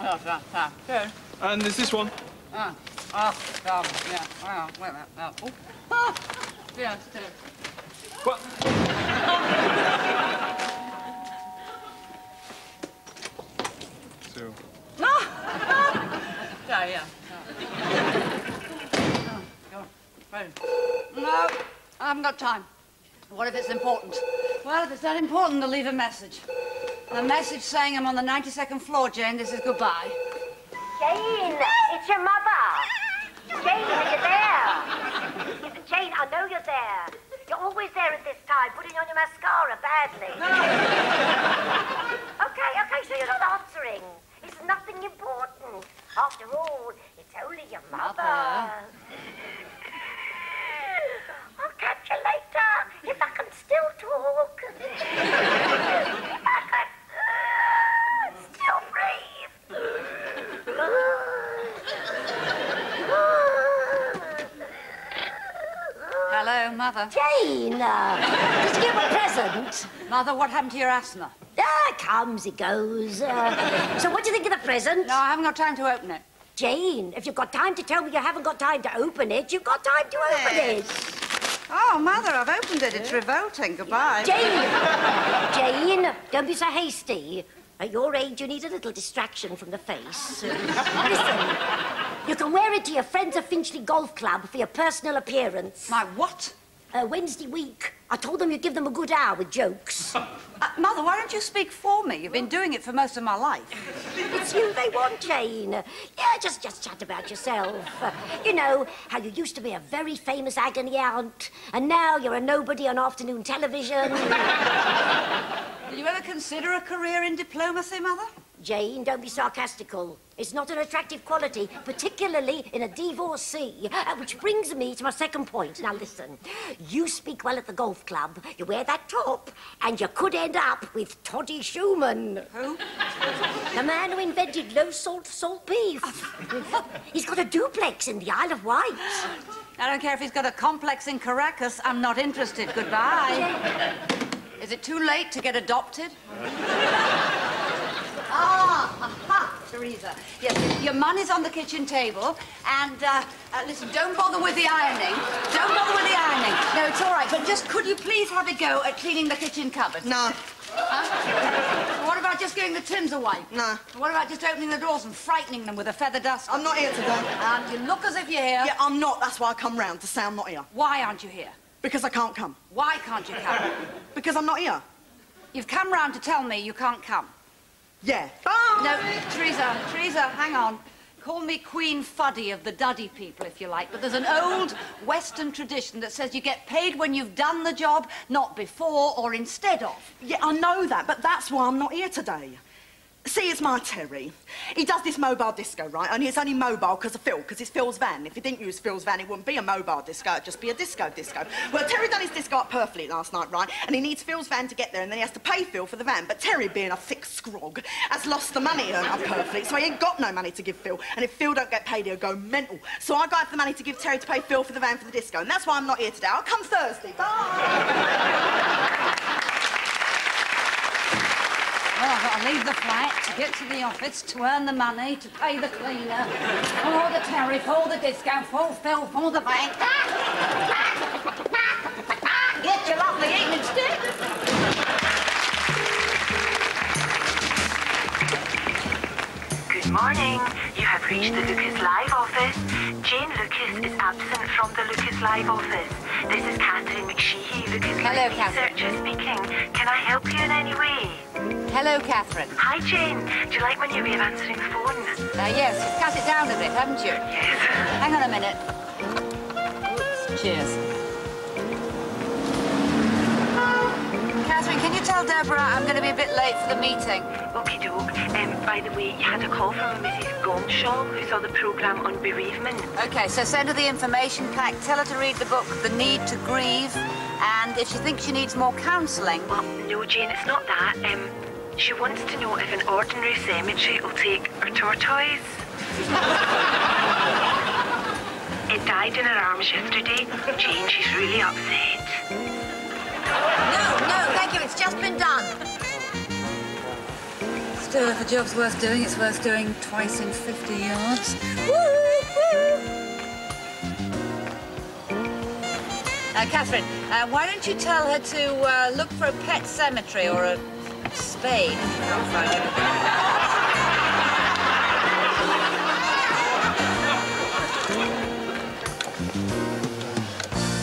Good. And there's this one. Yeah. Hang on, wait a minute. Yeah, it's two. What? Two. Yeah. No, I haven't got time. What if it's important? Well, if it's that important, they'll leave a message. A message saying I'm on the 92nd floor, Jane. This is goodbye. Jane, it's your mother. Jane, are you there? Jane, I know you're there. You're always there at this time, putting on your mascara badly. Okay, so you're not answering. It's nothing important. After all, it's only your mother. I'll catch you later, if I can still talk. If I can still breathe. Hello, Mother. Jane, did you get my present? Mother, what happened to your asthma? It comes, it goes. So what do you think of the present? No, I haven't got time to open it. Jane, if you've got time to tell me you haven't got time to open it, you've got time to open it. Oh, Mother, I've opened it. It's revolting. Goodbye. Jane, don't be so hasty. At your age, you need a little distraction from the face. Listen, you can wear it to your friends at Finchley Golf Club for your personal appearance. My what? Wednesday week. I told them you'd give them a good hour with jokes. Mother, why don't you speak for me? You've been doing it for most of my life. It's you they want, Jane. Yeah, just chat about yourself. You know, how you used to be a very famous agony aunt, and now you're a nobody on afternoon television. Did you ever consider a career in diplomacy, Mother? Jane, don't be sarcastical. It's not an attractive quality, particularly in a divorcee. Which brings me to my second point. Now, listen. You speak well at the golf club, you wear that top, and you could end up with Toddy Schumann. Who? The man who invented low-salt salt beef. He's got a duplex in the Isle of Wight. I don't care if he's got a complex in Caracas. I'm not interested. Goodbye. Is it too late to get adopted? Aha, Teresa. Yes, your money's on the kitchen table, and, listen, don't bother with the ironing. Don't bother with the ironing. No, it's all right, but just could you please have a go at cleaning the kitchen cupboard? No. Huh? What about just giving the tins a wipe? No. What about just opening the doors and frightening them with a feather duster? I'm not here today. You look as if you're here. Yeah, I'm not. That's why I come round, to say I'm not here. Why aren't you here? Because I can't come. Why can't you come? Because I'm not here. You've come round to tell me you can't come. Yeah. No, Teresa, hang on. Call me Queen Fuddy of the Duddy people, if you like, but there's an old Western tradition that says you get paid when you've done the job, not before or instead of. Yeah, I know that, but that's why I'm not here today. See, it's my Terry. He does this mobile disco, right? Only it's only mobile because of Phil, because it's Phil's van. If he didn't use Phil's van, it wouldn't be a mobile disco, it'd just be a disco. Well, Terry done his disco up perfectly last night, right? And he needs Phil's van to get there, and then he has to pay Phil for the van. But Terry, being a thick scrog, has lost the money earned up perfectly, so he ain't got no money to give Phil. And if Phil don't get paid, he'll go mental. So I got the money to give Terry to pay Phil for the van for the disco, and that's why I'm not here today. I'll come Thursday. Bye! Well, I've got to leave the flat to get to the office, to earn the money, to pay the cleaner, for the tariff, for the disco, for Phil, for the bank. Get your lovely evening stick. Good morning. You have reached the Lucas Live office. Jane Lucas is absent from the Lucas Live office. This is Catherine McSheehy, Lucas Hello, Live Catherine. researcher speaking. Can I help you in any way? Hello, Catherine. Hi, Jane. Do you like my new way of answering the phone? Yes, you've cut it down a bit, haven't you? Yes. Hang on a minute. Oops, cheers. Catherine, can you tell Deborah I'm going to be a bit late for the meeting? Okie doke. By the way, you had a call from a Mrs. Gomshaw who saw the programme on bereavement. OK, so send her the information pack, tell her to read the book The Need to Grieve, and if she thinks she needs more counselling... Well, no, Jane, it's not that. She wants to know if an ordinary cemetery will take her tortoise. It died in her arms yesterday. Jane, she's really upset. No, thank you, it's just been done. Still, if the job's worth doing, it's worth doing twice in 50 yards. Catherine, why don't you tell her to look for a pet cemetery or a spade if you can't find it.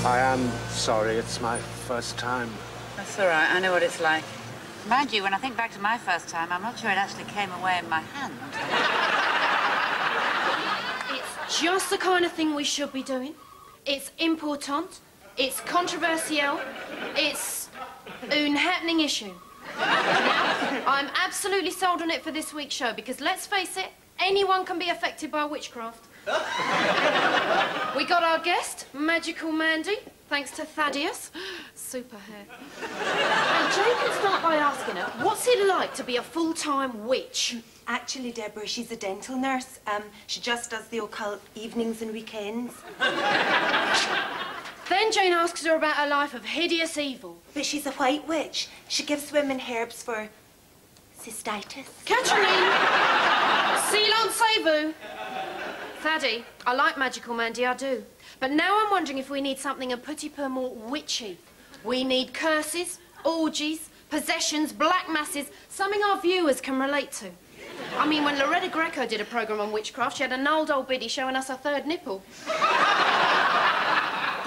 I am sorry, it's my first time. That's all right, I know what it's like. Mind you, when I think back to my first time, I'm not sure it actually came away in my hand. It's just the kind of thing we should be doing. It's important. It's controversial. It's an happening issue. Now, I'm absolutely sold on it for this week's show because, let's face it, anyone can be affected by witchcraft. We got our guest, Magical Mandy, thanks to Thaddeus. Super hair. And Jane can start by asking her, what's it like to be a full-time witch? Actually, Deborah, she's a dental nurse. She just does the occult evenings and weekends. Then Jane asks her about her life of hideous evil. But she's a white witch. She gives women herbs for cystitis. Catherine! Silence-vous! Thaddy, I like Magical Mandy, I do. But now I'm wondering if we need something a petit peu more witchy. We need curses, orgies, possessions, black masses, something our viewers can relate to. I mean, when Loretta Greco did a programme on witchcraft, she had an old biddy showing us her third nipple.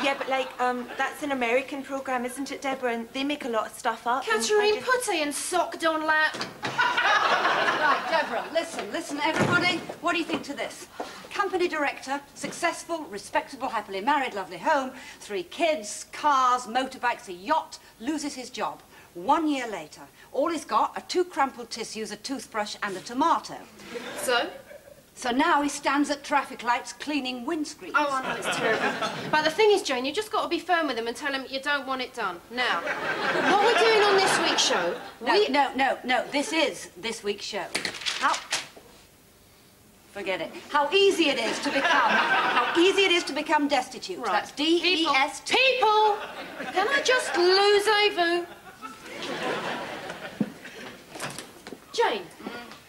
Yeah, but, like, that's an American programme, isn't it, Deborah? And they make a lot of stuff up. Catherine, putty and sock don lap. Right, Deborah, listen, everybody. What do you think to this? Company director, successful, respectable, happily married, lovely home, 3 kids, cars, motorbikes, a yacht, loses his job. 1 year later, all he's got are 2 crumpled tissues, a toothbrush and a tomato. So now he stands at traffic lights cleaning windscreens. Oh, I know, it's terrible. But the thing is, Jane, you just got to be firm with him and tell him you don't want it done. Now, what we're doing on this week's show... No, this is this week's show. Forget it. How easy it is to become destitute. Right. That's D-E-S-T. People! Can I just lose-vous? Jane,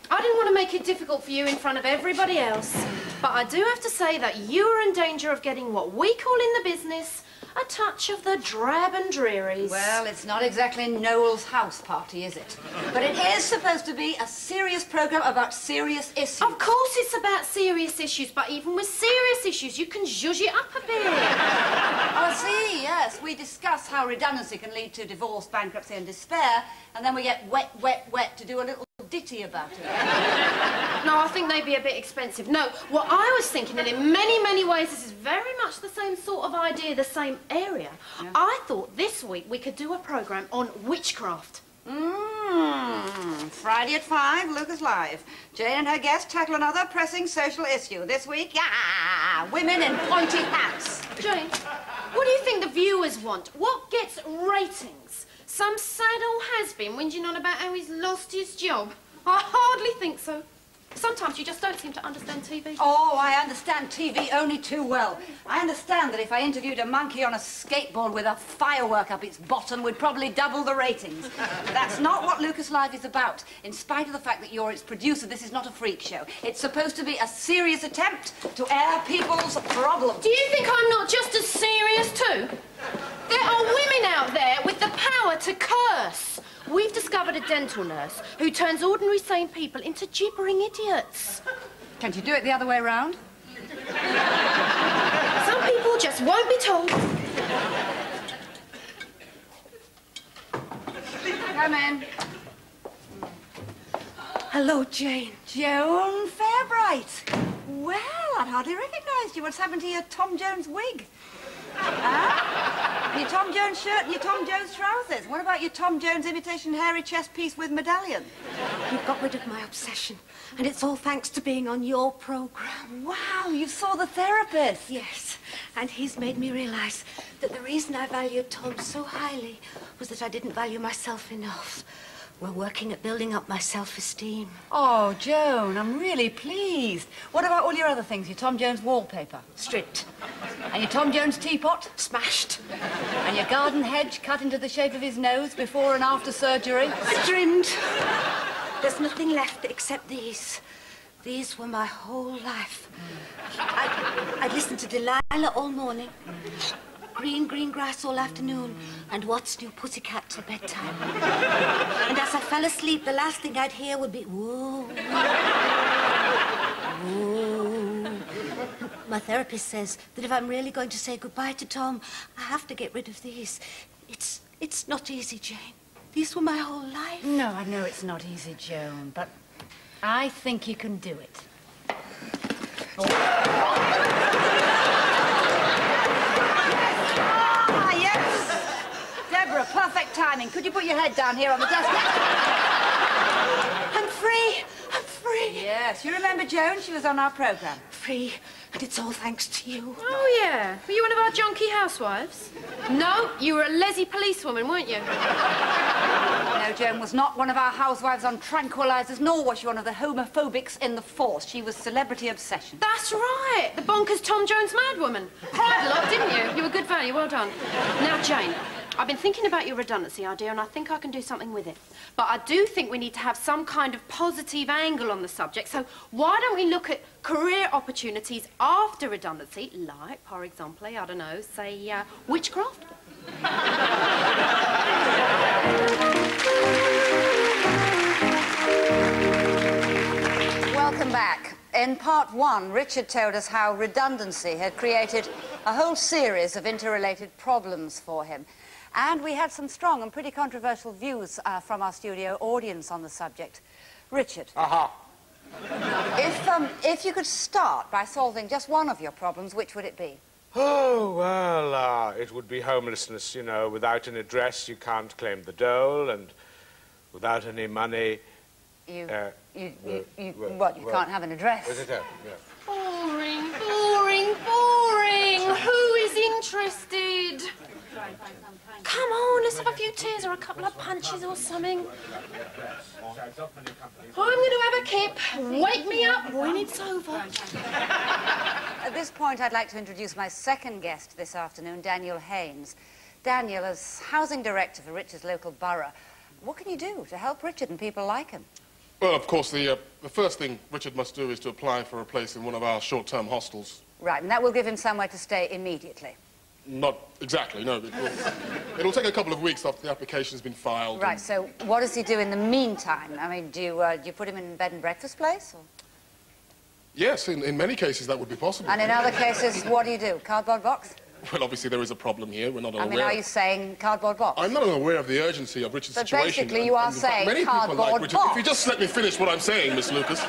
I didn't want to make it difficult for you in front of everybody else, but I do have to say that you are in danger of getting what we call in the business a touch of the drab and drearies. Well, it's not exactly Noel's house party, is it? But it is supposed to be a serious programme about serious issues. Of course it's about serious issues, but even with serious issues, you can zhuzh it up a bit. I see, yes. We discuss how redundancy can lead to divorce, bankruptcy and despair, and then we get wet to do a little ditty about it. No, I think they'd be a bit expensive. No, what I was thinking, and in many, many ways this is very much the same sort of idea, the same area. Yeah. I thought this week we could do a programme on witchcraft. Friday at 5, Lucas Live. Jane and her guest tackle another pressing social issue. This week, women in pointy hats. Jane, what do you think the viewers want? What gets ratings? Some sad old has-been whinging on about how he's lost his job? I hardly think so. Sometimes you just don't seem to understand TV. Oh, I understand TV only too well. I understand that if I interviewed a monkey on a skateboard with a firework up its bottom, we'd probably double the ratings. That's not what Lucas Live is about. In spite of the fact that you're its producer, this is not a freak show. It's supposed to be a serious attempt to air people's problems. Do you think I'm not just as serious too? There are women out there with the power to curse. We've discovered a dental nurse who turns ordinary sane people into gibbering idiots. Can't you do it the other way round? Some people just won't be told. Come in. Hello, Jane. Joan Fairbright. Well, I'd hardly recognised you. What's happened to your Tom Jones wig? Your Tom Jones shirt and your Tom Jones trousers. What about your Tom Jones imitation hairy chest piece with medallion? You've got rid of my obsession, and it's all thanks to being on your programme. Wow, you saw the therapist. Yes, and he's made me realise that the reason I valued Tom so highly was that I didn't value myself enough. We're working at building up my self-esteem. Oh, Joan, I'm really pleased. What about all your other things? Your Tom Jones wallpaper? Stripped. And your Tom Jones teapot? Smashed. And your garden hedge cut into the shape of his nose before and after surgery? Trimmed. There's nothing left except these. These were my whole life. I'd listen to Delilah all morning, green grass all afternoon, and What's New Pussycat till bedtime. And as I fell asleep, the last thing I'd hear would be, woo, woo. My therapist says that if I'm really going to say goodbye to Tom, I have to get rid of these. It's not easy, Jane. These were my whole life. No, I know it's not easy, Joan, but I think you can do it. Ah, yes. Deborah, perfect timing. Could you put your head down here on the desk? I'm free. I'm free. Yes, you remember Joan? She was on our programme. Free. And it's all thanks to you. Oh, yeah. Were you one of our junkie housewives? No, you were a lazy policewoman, weren't you? No, Joan was not one of our housewives on tranquilizers, nor was she one of the homophobics in the force. She was celebrity obsession. That's right. The bonkers Tom Jones mad woman. Cried a lot, didn't you? You were good value. Well done. Now, Jane, I've been thinking about your redundancy idea, and I think I can do something with it. But I do think we need to have some kind of positive angle on the subject. So why don't we look at career opportunities after redundancy, like, for example, I don't know, say, witchcraft? Welcome back. In part one, Richard told us how redundancy had created a whole series of interrelated problems for him. And we had some strong and pretty controversial views from our studio audience on the subject. Richard. Aha. If you could start by solving just one of your problems, which would it be? Oh, well, it would be homelessness, you know. Without an address, you can't claim the dole, and without any money... You can't have an address. Yeah. Boring, boring, boring. Who is interested? Come on, let's have a few tears or a couple of punches or something. I'm going to have a kip. Wake me up when it's over. At this point, I'd like to introduce my second guest this afternoon, Daniel Haynes. Daniel, as housing director for Richard's local borough, what can you do to help Richard and people like him? Well, of course, the first thing Richard must do is to apply for a place in one of our short-term hostels. Right, and that will give him somewhere to stay immediately. Not exactly, no. It'll take a couple of weeks after the application's been filed. Right, so what does he do in the meantime? I mean, do you put him in a bed and breakfast place? Or? Yes, in many cases that would be possible. And in other cases, what do you do? Cardboard box? Well, obviously there is a problem here. We're not aware. I mean, are you saying cardboard box? I'm not aware of the urgency of Richard's situation. But basically you are saying many cardboard people like Richard. box. If you just let me finish what I'm saying, Miss Lucas.